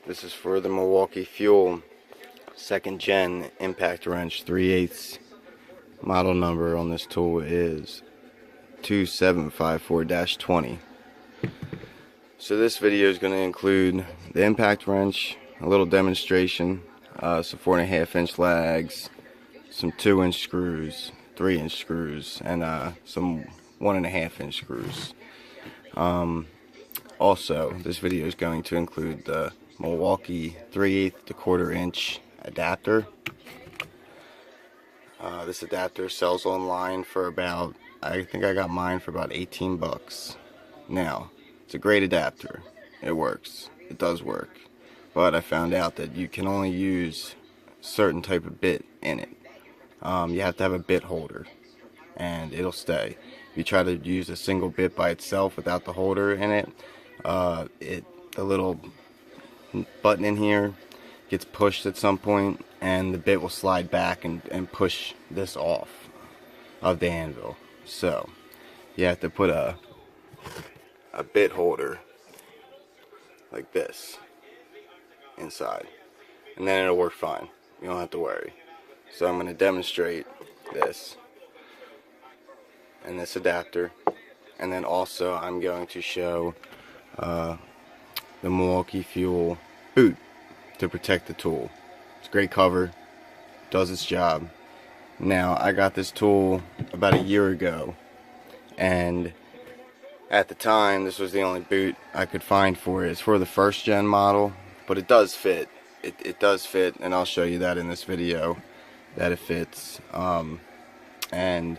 This is for the Milwaukee Fuel 2nd Gen impact wrench 3/8. Model number on this tool is 2754-20. So this video is going to include the impact wrench, a little demonstration, some 4.5-inch lags, some 2-inch screws, 3-inch screws, and some 1.5-inch screws. Also, this video is going to include the Milwaukee 3/8 to 1/4 inch adapter. This adapter sells online for about, I think I got mine for about 18 bucks. Now, it's a great adapter. It works. It does work. But I found out that you can only use a certain type of bit in it. You have to have a bit holder, and it'll stay. If you try to use a single bit by itself without the holder in it, the little button in here gets pushed at some point, and the bit will slide back and push this off of the anvil. So you have to put a bit holder like this inside, and then it'll work fine. You don't have to worry. So I'm going to demonstrate this and this adapter, and then also I'm going to show the Milwaukee Fuel boot to protect the tool. It's a great cover, does its job. Now, I got this tool about a year ago, and at the time this was the only boot I could find for it. It's for the 1st gen model, but it does fit. It does fit, and I'll show you that in this video that it fits. And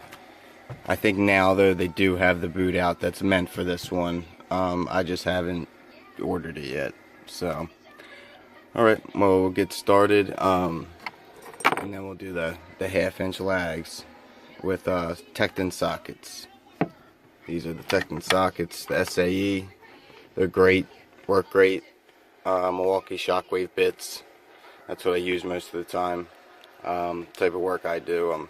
I think now though they do have the boot out that's meant for this one. I just haven't ordered it yet. So alright, well, we'll get started, and then we'll do the 1/2-inch lags with Tecton sockets. These are the Tecton sockets, the SAE. They're great, work great. Milwaukee shockwave bits. That's what I use most of the time. Type of work I do,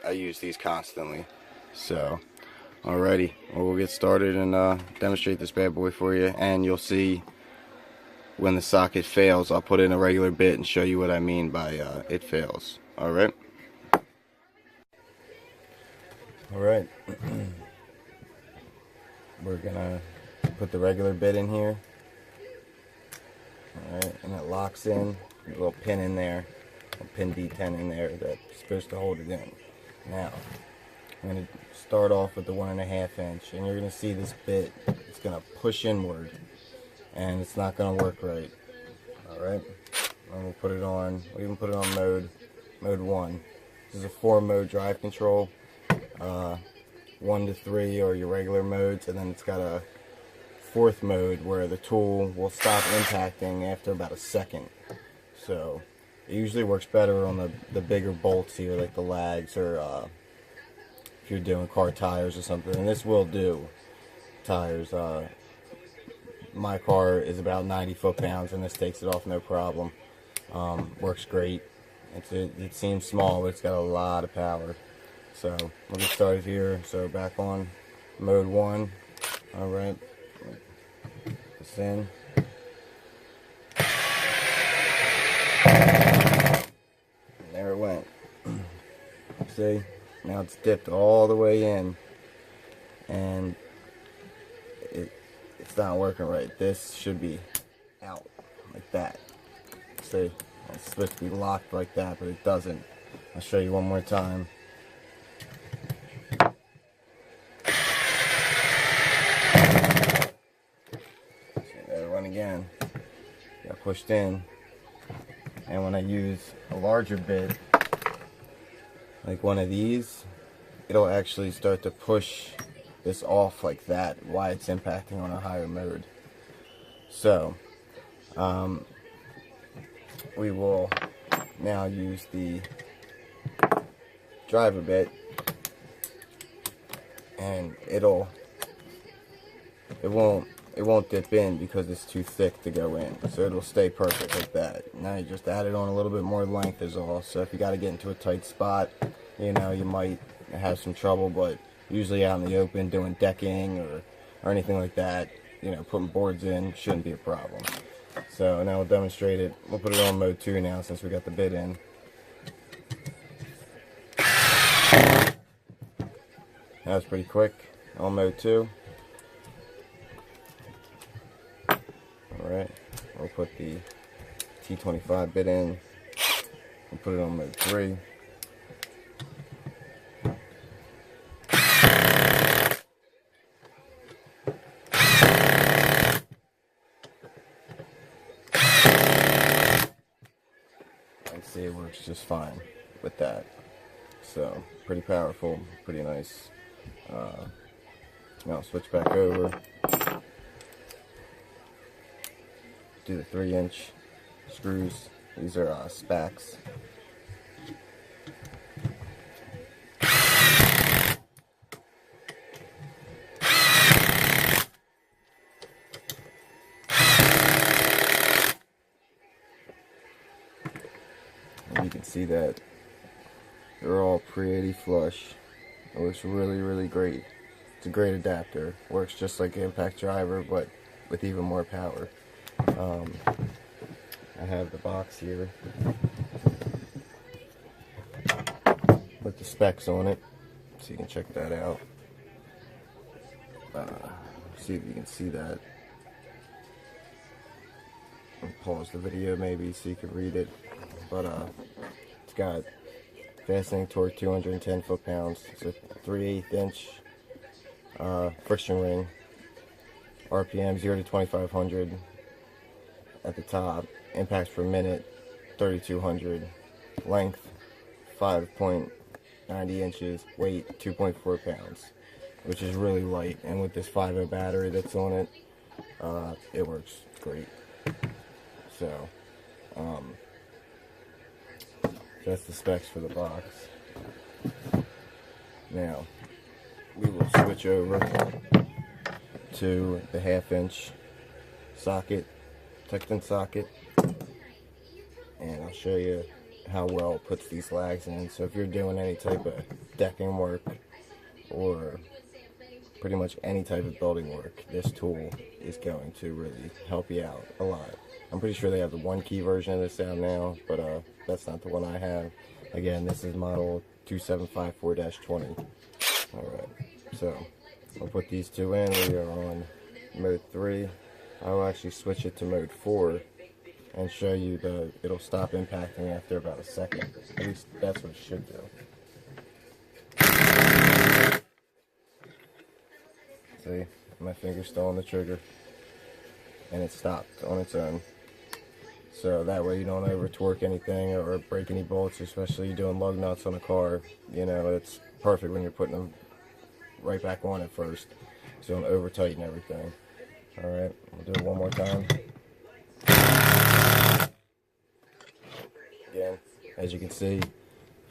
I use these constantly. So, alrighty, well, we'll get started and demonstrate this bad boy for you, and you'll see when the socket fails. I'll put in a regular bit and show you what I mean by it fails. Alright. Alright. We're gonna put the regular bit in here. Alright, and it locks in. A little pin in there, a pin D10 in there that's supposed to hold it in. Now, I'm going to start off with the 1.5-inch, and you're going to see this bit, it's going to push inward, and it's not going to work right. Alright, and we'll put it on, we'll even put it on mode 1. This is a 4-mode drive control. 1 to 3 are your regular modes, and then it's got a 4th mode where the tool will stop impacting after about a second. So it usually works better on the bigger bolts here, like the lags, or if you're doing car tires or something, and this will do tires. My car is about 90 foot-pounds, and this takes it off no problem. Works great. It seems small, but it's got a lot of power. So we'll get started here. So back on mode 1. Alright, this in. And there it went. See? Now it's dipped all the way in, and it's not working right. This should be out like that. See? It's supposed to be locked like that, but it doesn't. I'll show you one more time. See, there it went again. Got pushed in. And when I use a larger bit, like one of these, it'll actually start to push this off like that, why it's impacting on a higher mode. So, we will now use the driver bit, and it won't dip in because it's too thick to go in, so it'll stay perfect like that. Now you just added on a little bit more length is all. So if you got to get into a tight spot, you know, you might have some trouble, but usually out in the open doing decking or anything like that, you know, putting boards in shouldn't be a problem. So now we'll demonstrate it. We'll put it on mode 2 now since we got the bit in. That was pretty quick on mode 2. Alright, we'll put the T25 bit in. We'll put it on mode 3. See, it works just fine with that. So pretty powerful, pretty nice. Now switch back over. Do the 3-inch screws. These are Spacs. You can see that they're all pretty flush. It looks really, really great. It's a great adapter. Works just like an impact driver, but with even more power. I have the box here with the specs on it, so you can check that out. See if you can see that. I'll pause the video maybe so you can read it. But it's got fastening torque 210 foot-pounds. It's a 3/8 inch friction ring. RPM 0 to 2500 at the top. Impacts per minute 3200. Length 5.90 inches. Weight 2.4 pounds, which is really light. And with this 5.0 battery that's on it, it works great. So that's the specs for the box. Now we will switch over to the 1/2 inch socket, tucked-in socket, and I'll show you how well it puts these lags in. So if you're doing any type of decking work or pretty much any type of building work, this tool is going to really help you out a lot. I'm pretty sure they have the 1-key version of this out now, but that's not the one I have. Again, this is model 2754-20. Alright, so I'll put these two in. We are on mode 3. I will actually switch it to mode 4 and show you that it'll stop impacting after about a second. At least that's what it should do. See, my finger's still on the trigger, and it stopped on its own. So that way you don't over torque anything or break any bolts, especially doing lug nuts on a car. You know, it's perfect when you're putting them right back on at first, so you don't over tighten everything. Alright, we'll do it one more time. Again, as you can see,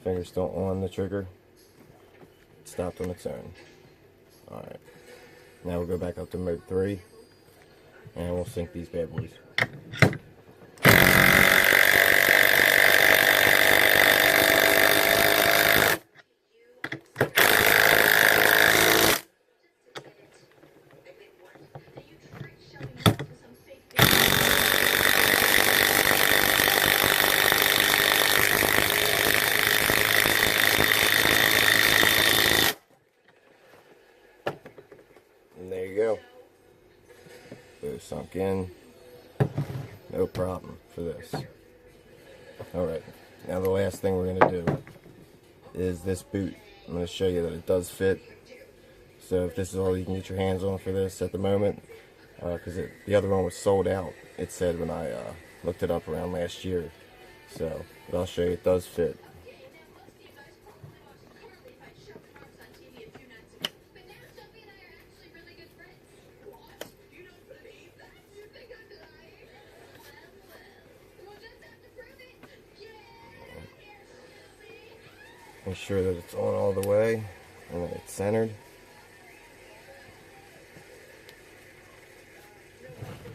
finger's still on the trigger. It stopped on its own. Alright, now we'll go back up to mode 3, and we'll sync these bad boys. And there you go. They're sunk in. No problem for this. Alright, now the last thing we're going to do is this boot. I'm going to show you that it does fit. So if this is all you can get your hands on for this at the moment, because the other one was sold out, it said when I looked it up around last year. So, but I'll show you it does fit. Make sure that it's on all the way and that it's centered.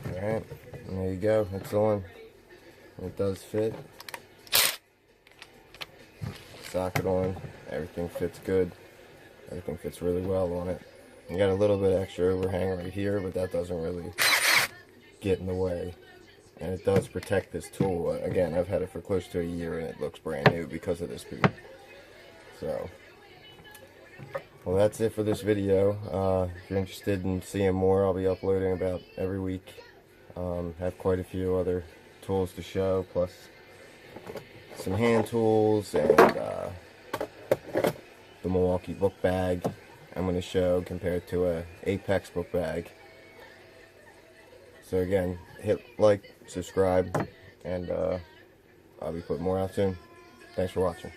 Alright, and there you go, it's on. It does fit. Socket on, everything fits good. Everything fits really well on it. You got a little bit extra overhang right here, but that doesn't really get in the way. and it does protect this tool. Again, I've had it for close to a year and it looks brand new because of this boot. So, well, that's it for this video. If you're interested in seeing more, I'll be uploading about every week. Have quite a few other tools to show, plus some hand tools and the Milwaukee book bag I'm going to show compared to a Apex book bag. So again, hit like, subscribe, and I'll be putting more out soon. Thanks for watching.